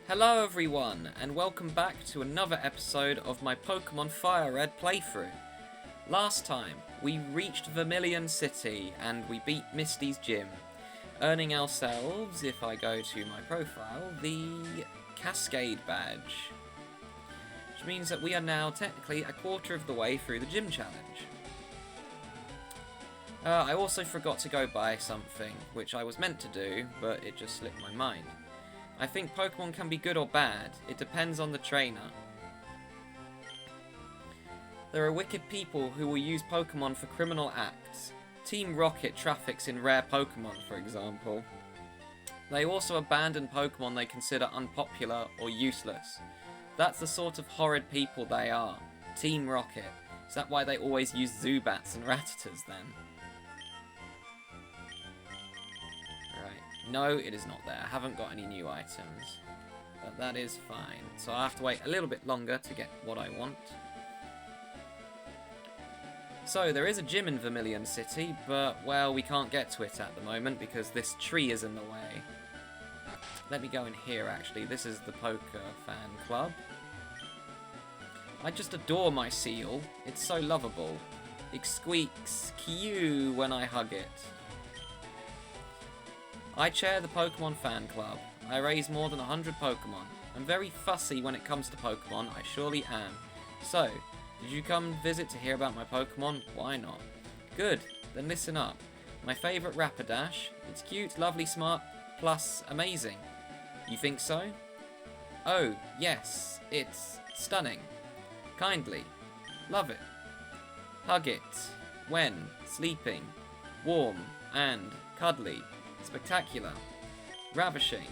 Hello everyone, and welcome back to another episode of my Pokemon Fire Red playthrough. Last time, we reached Vermillion City and we beat Misty's gym, earning ourselves, if I go to my profile, the Cascade Badge. Which means that we are now technically a quarter of the way through the gym challenge. I also forgot to go buy something, which I was meant to do, but it just slipped my mind. I think Pokemon can be good or bad. It depends on the trainer. There are wicked people who will use Pokemon for criminal acts. Team Rocket traffics in rare Pokemon, for example. They also abandon Pokemon they consider unpopular or useless. That's the sort of horrid people they are. Team Rocket. Is that why they always use Zubats and Rattatas then? No, it is not there. I haven't got any new items. But that is fine. So I have to wait a little bit longer to get what I want. So, there is a gym in Vermillion City, but, well, we can't get to it at the moment because this tree is in the way. Let me go in here, actually. This is the Poker Fan Club. I just adore my seal. It's so lovable. It squeaks "Q" when I hug it. I chair the Pokemon Fan Club. I raise more than 100 Pokemon. I'm very fussy when it comes to Pokemon, I surely am. So, did you come visit to hear about my Pokemon? Why not? Good, then listen up. My favourite Rapidash. It's cute, lovely, smart, plus amazing. You think so? Oh, yes, it's stunning. Kindly. Love it. Hug it. When? Sleeping. Warm. And cuddly. Spectacular. Ravishing.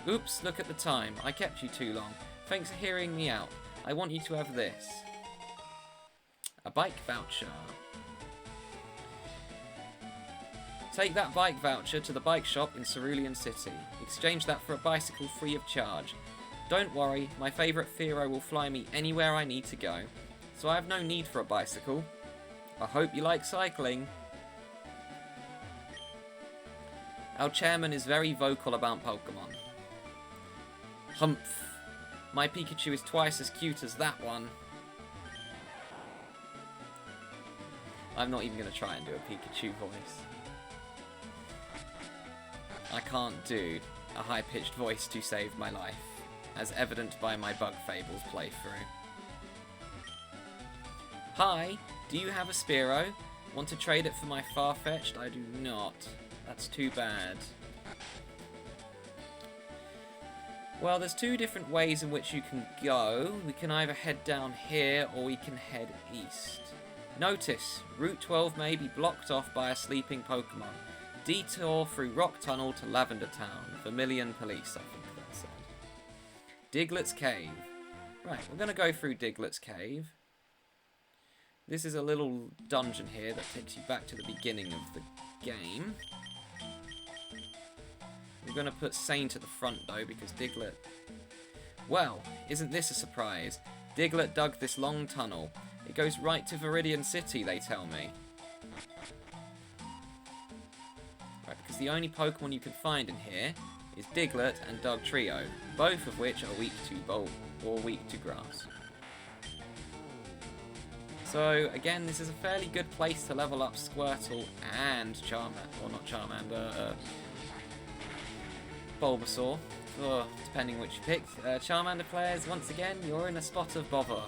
Oops, look at the time. I kept you too long. Thanks for hearing me out. I want you to have this. A bike voucher. Take that bike voucher to the bike shop in Vermillion City. Exchange that for a bicycle free of charge. Don't worry, my favourite Fearow will fly me anywhere I need to go, so I have no need for a bicycle. I hope you like cycling. Our chairman is very vocal about Pokemon. Humph. My Pikachu is twice as cute as that one. I'm not even going to try and do a Pikachu voice. I can't do a high-pitched voice to save my life, as evident by my Bug Fables playthrough. Hi, do you have a Spearow? Want to trade it for my Farfetch'd? I do not. That's too bad. Well, there's two different ways in which you can go. We can either head down here, or we can head east. Notice, Route 12 may be blocked off by a sleeping Pokemon. Detour through Rock Tunnel to Lavender Town. Vermillion Police, I think that said. Diglett's Cave. Right, we're going to go through Diglett's Cave. This is a little dungeon here that takes you back to the beginning of the game. We're going to put Saint at the front though, because Diglett... Well, isn't this a surprise? Diglett dug this long tunnel. It goes right to Viridian City, they tell me. Right, because the only Pokemon you can find in here is Diglett and Dugtrio, both of which are weak to Bulk or weak to Grass. So, again, this is a fairly good place to level up Squirtle and Charmander, or not Charmander, Bulbasaur, depending which you picked. Charmander players, once again, you're in a spot of bother.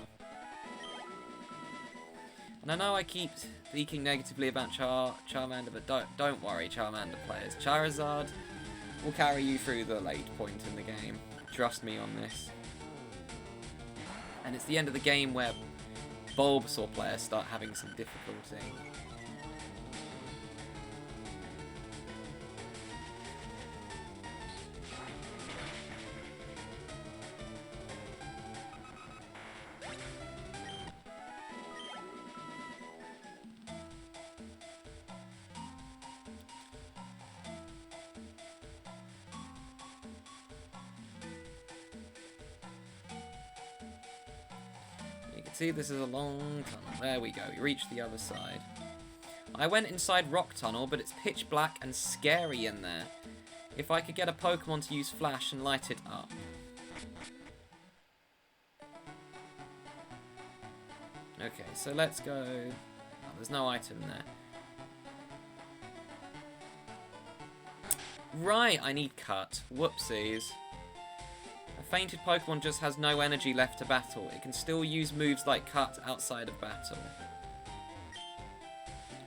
And I know I keep speaking negatively about Charmander, but don't worry, Charmander players. Charizard will carry you through the late point in the game. Trust me on this. And it's the end of the game where Bulbasaur players start having some difficulty. See, this is a long tunnel. There we go. We reached the other side. I went inside Rock Tunnel, but it's pitch black and scary in there. If I could get a Pokemon to use Flash and light it up. Okay, so let's go... Oh, there's no item there. Right, I need cut. Whoopsies. A fainted Pokemon just has no energy left to battle. It can still use moves like cut outside of battle.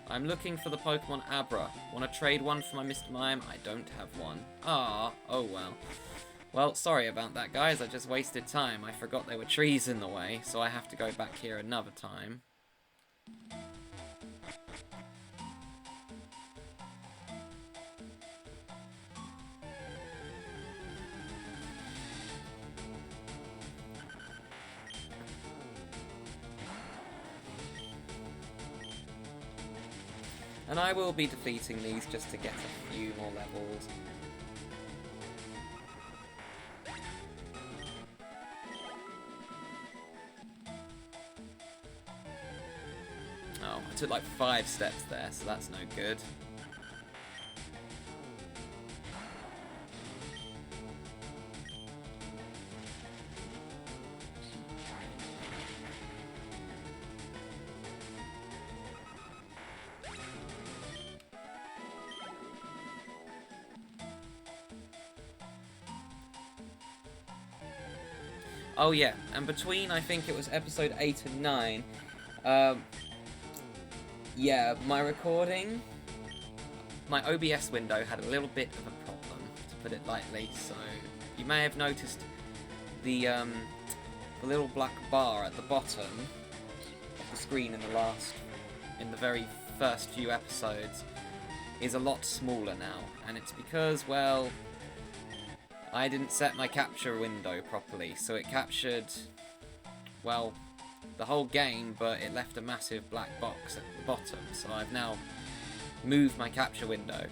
I'm looking for the Pokemon Abra. Want to trade one for my Mr. Mime? I don't have one. Ah, oh well. Well, sorry about that, guys. I just wasted time. I forgot there were trees in the way, so I have to go back here another time. And I will be defeating these just to get a few more levels. Oh, I took like 5 steps there, so that's no good. Oh yeah, and between, I think it was episode 8 and 9, yeah, my recording, my OBS window had a little bit of a problem, to put it lightly, so you may have noticed the little black bar at the bottom of the screen in the very first few episodes is a lot smaller now, and it's because, well, I didn't set my capture window properly, so it captured, well, the whole game, but it left a massive black box at the bottom, so I've now moved my capture window.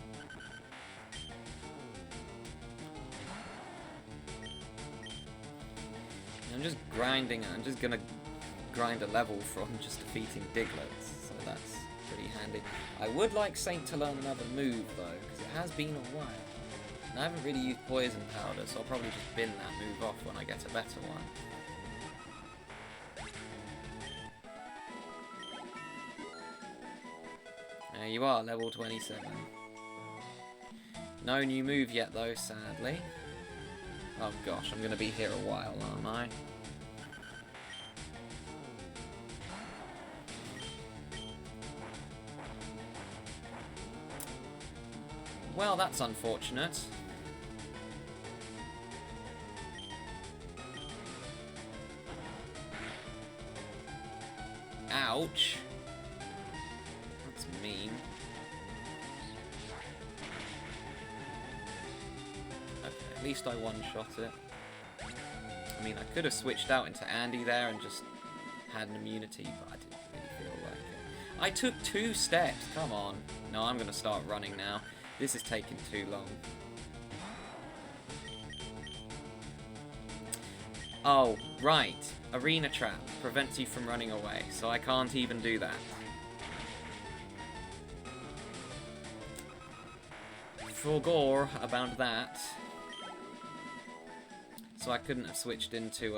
I'm just grinding, I'm just gonna grind a level from just defeating Diglett, so that's pretty handy. I would like Saint to learn another move though, because it has been a while. And I haven't really used Poison Powder, so I'll probably just bin that move off when I get a better one. There you are, level 27. No new move yet though, sadly. Oh gosh, I'm going to be here a while, aren't I? Well, that's unfortunate. Ouch. That's mean. Okay, at least I one-shot it. I mean, I could have switched out into Andy there and just had an immunity, but I didn't really feel like it. I took 2 steps, come on. No, I'm going to start running now. This is taking too long. Oh, right. Arena Trap prevents you from running away, so I can't even do that. Forgore about that. So I couldn't have switched into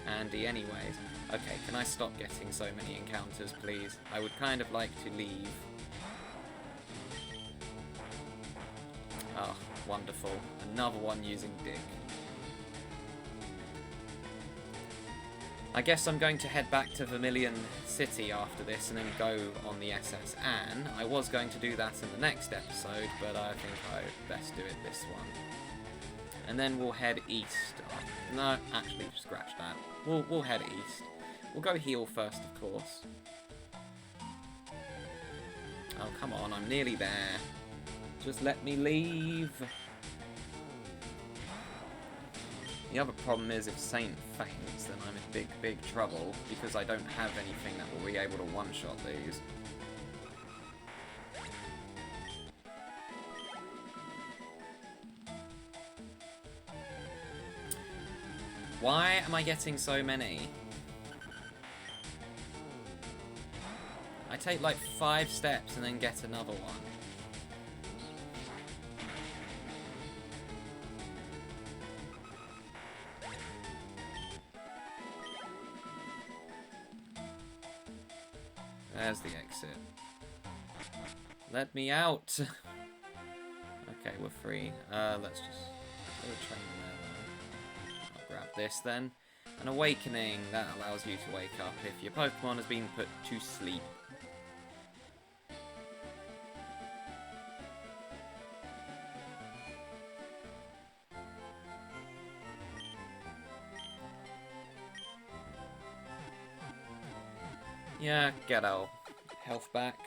Andy anyways. Okay, can I stop getting so many encounters, please? I would kind of like to leave. Oh, wonderful. Another one using Dig. I guess I'm going to head back to Vermillion City after this and then go on the SS Anne. I was going to do that in the next episode, but I think I'd best do it this one. And then we'll head east. Oh, no, actually, scratch that. We'll head east. We'll go heal first, of course. Oh, come on, I'm nearly there. Just let me leave. The other problem is if Saint faints, then I'm in big, big trouble, because I don't have anything that will be able to one-shot these. Why am I getting so many? I take like 5 steps and then get another one. There's the exit. Let me out! Okay, we're free. Let's just put a train there. I'll grab this then. An awakening. That allows you to wake up if your Pokemon has been put to sleep. Yeah, get our health back.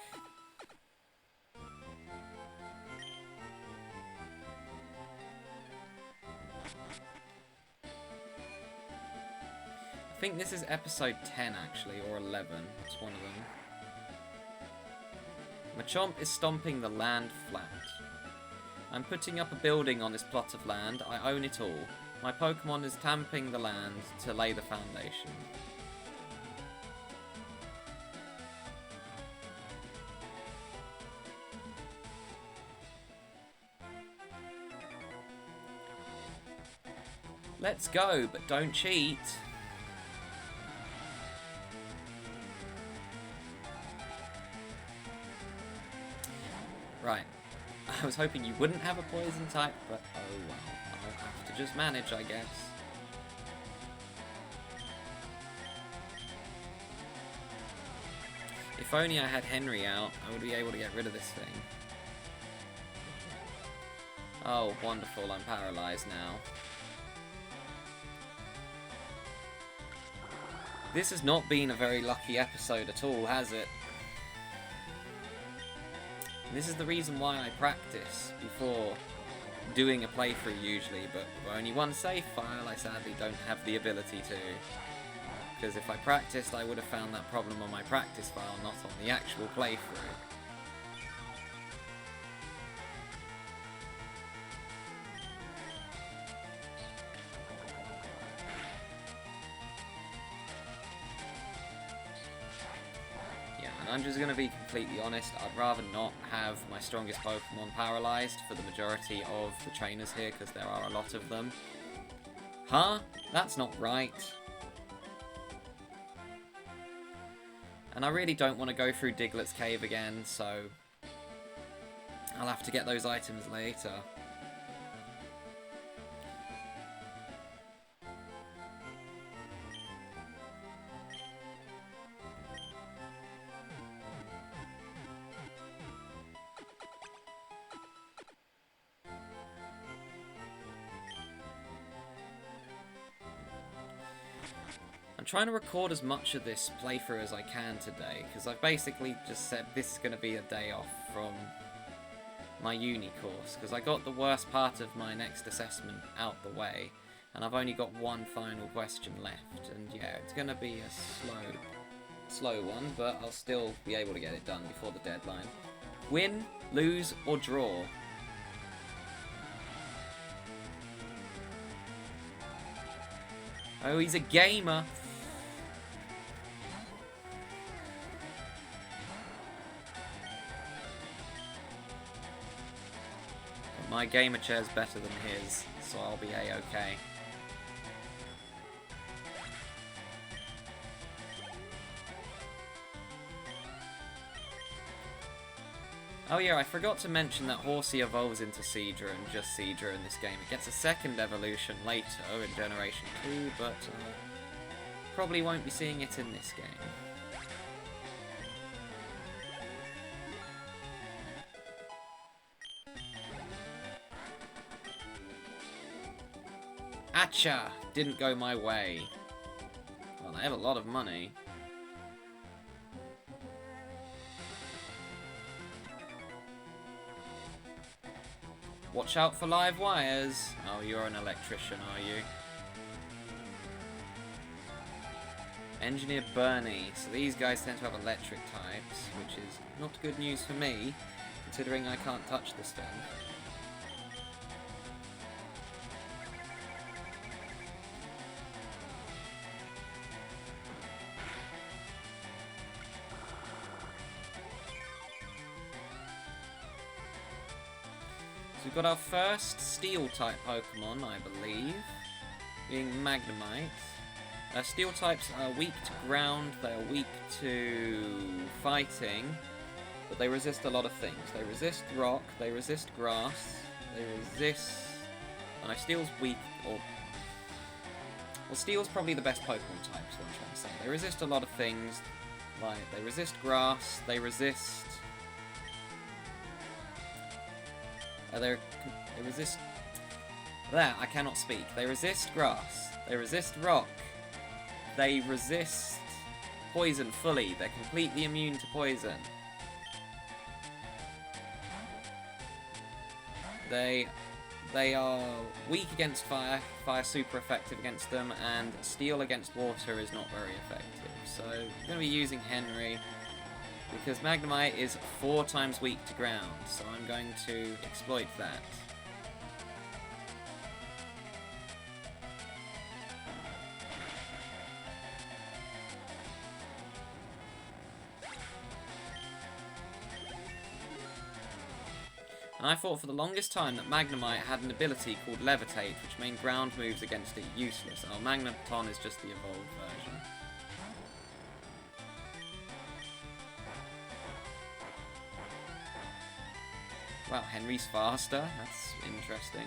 I think this is episode 10 actually, or 11. It's one of them. Machamp is stomping the land flat. I'm putting up a building on this plot of land. I own it all. My Pokemon is tamping the land to lay the foundation. Let's go, but don't cheat. Right. I was hoping you wouldn't have a poison type, but oh well. I'll have to just manage, I guess. If only I had Henry out, I would be able to get rid of this thing. Oh, wonderful, I'm paralyzed now. This has not been a very lucky episode at all, has it? This is the reason why I practice before doing a playthrough usually, but with only one save file I sadly don't have the ability to. Because if I practiced I would have found that problem on my practice file, not on the actual playthrough. I'm just going to be completely honest, I'd rather not have my strongest Pokemon paralyzed for the majority of the trainers here, because there are a lot of them. Huh? That's not right. And I really don't want to go through Diglett's cave again, so I'll have to get those items later. I'm trying to record as much of this playthrough as I can today, because I've basically just said this is going to be a day off from my uni course, because I got the worst part of my next assessment out the way, and I've only got one final question left, and yeah, it's going to be a slow one, but I'll still be able to get it done before the deadline. Win, lose, or draw? Oh, he's a gamer! My gamer chair's better than his, so I'll be a-okay. Oh yeah, I forgot to mention that Horsey evolves into Seadra and just Seadra in this game. It gets a second evolution later in Generation 2, but probably won't be seeing it in this game. Acha! Didn't go my way. Well, I have a lot of money. Watch out for live wires. Oh, you're an electrician, are you? Engineer Bernie. So these guys tend to have electric types, which is not good news for me, considering I can't touch this thing. So we've got our first Steel-type Pokemon, I believe, being Magnemite. Steel types are weak to ground, they are weak to fighting, but they resist a lot of things. They resist rock, they resist grass, they resist... I know Steel's weak, or... Well, Steel's probably the best Pokemon type, is what I'm trying to say. They resist a lot of things, like, they resist grass, they resist... they resist... There, I cannot speak. They resist grass, they resist rock, they resist poison fully. They're completely immune to poison. They are weak against fire. Fire super effective against them, and steel against water is not very effective. So I'm going to be using Henry because Magnemite is 4 times weak to ground. So I'm going to exploit that. And I thought for the longest time that Magnemite had an ability called Levitate, which made ground moves against it useless. Oh, Magneton is just the evolved version. Wow, Henry's faster. That's interesting.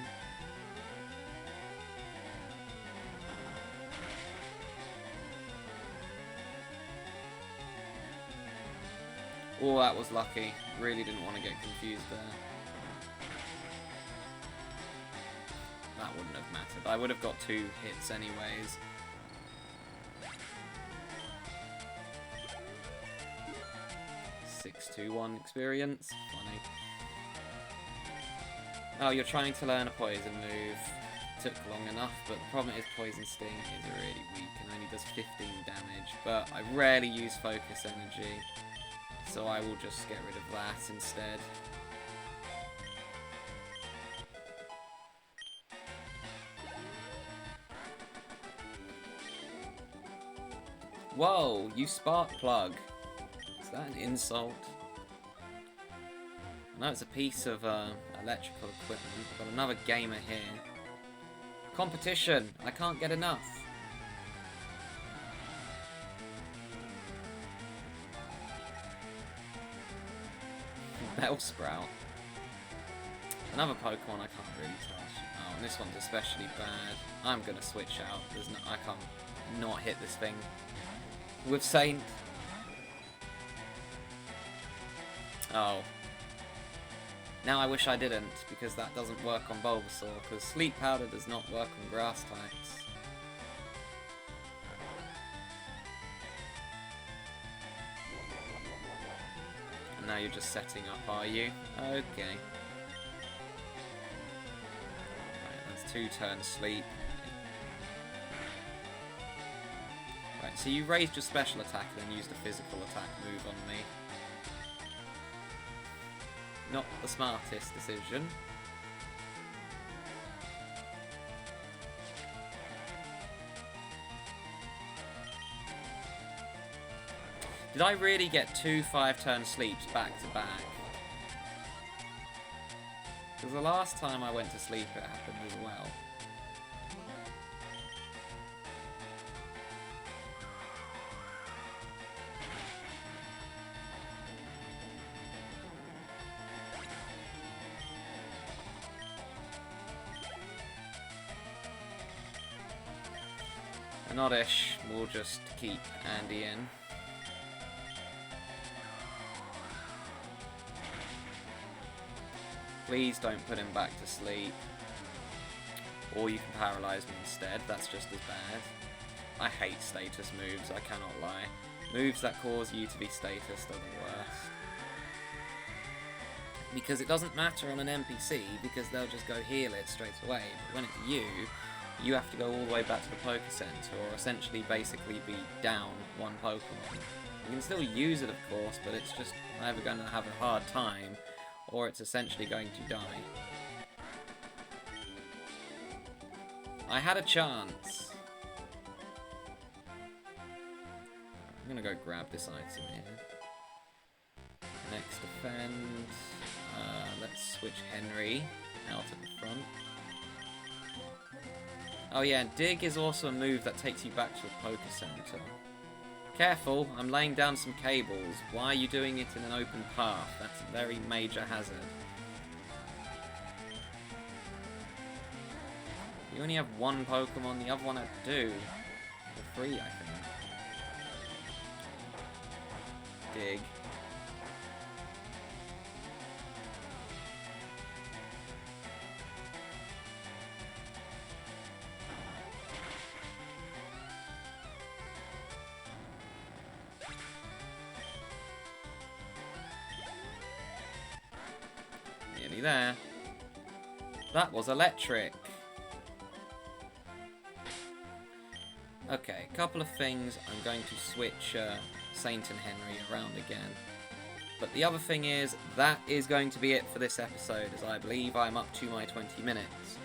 Oh, that was lucky. Really didn't want to get confused there. That wouldn't have mattered. I would have got 2 hits anyways. (6-2-1) experience. Funny. Oh, you're trying to learn a poison move. Took long enough, but the problem is Poison Sting is really weak and only does 15 damage. But I rarely use Focus Energy, so I will just get rid of that instead. Whoa, you spark plug. Is that an insult? I know it's a piece of electrical equipment, but another gamer here. Competition! I can't get enough. Bellsprout. Another Pokemon I can't really touch. Oh, and this one's especially bad. I'm gonna switch out. I can't not hit this thing with Saint. Oh. Now I wish I didn't, because that doesn't work on Bulbasaur, because Sleep Powder does not work on grass types. And now you're just setting up, are you? Okay. Right, that's 2 turns sleep. Right, so you raised your special attack and then used a physical attack move on me. Not the smartest decision. Did I really get 2 5-turn sleeps back to back? Because the last time I went to sleep it happened as well. And Oddish will just keep Andy in. Please don't put him back to sleep. Or you can paralyze me instead, that's just as bad. I hate status moves, I cannot lie. Moves that cause you to be status are the worst. Because it doesn't matter on an NPC, because they'll just go heal it straight away. But when it's you, you have to go all the way back to the Poké Center, or essentially basically be down 1 Pokemon. You can still use it, of course, but it's just either going to have a hard time, or it's essentially going to die. I had a chance. I'm going to go grab this item here. Next defend. Let's switch Henry out at the front. Oh yeah, and Dig is also a move that takes you back to the Poké Center. Careful, I'm laying down some cables. Why are you doing it in an open path? That's a very major hazard. You only have one Pokemon, the other one had two. Or three, I think. Dig. Nearly there. That was electric. Okay, a couple of things. I'm going to switch Saint and Henry around again. But the other thing is, that is going to be it for this episode, as I believe I'm up to my 20 minutes.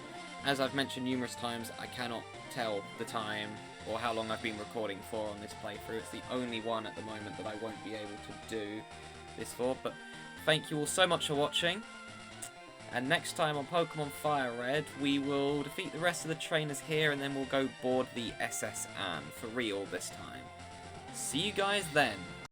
As I've mentioned numerous times, I cannot tell the time or how long I've been recording for on this playthrough. It's the only one at the moment that I won't be able to do this for. But thank you all so much for watching. And next time on Pokemon Fire Red, we will defeat the rest of the trainers here, and then we'll go board the SS Anne for real this time. See you guys then.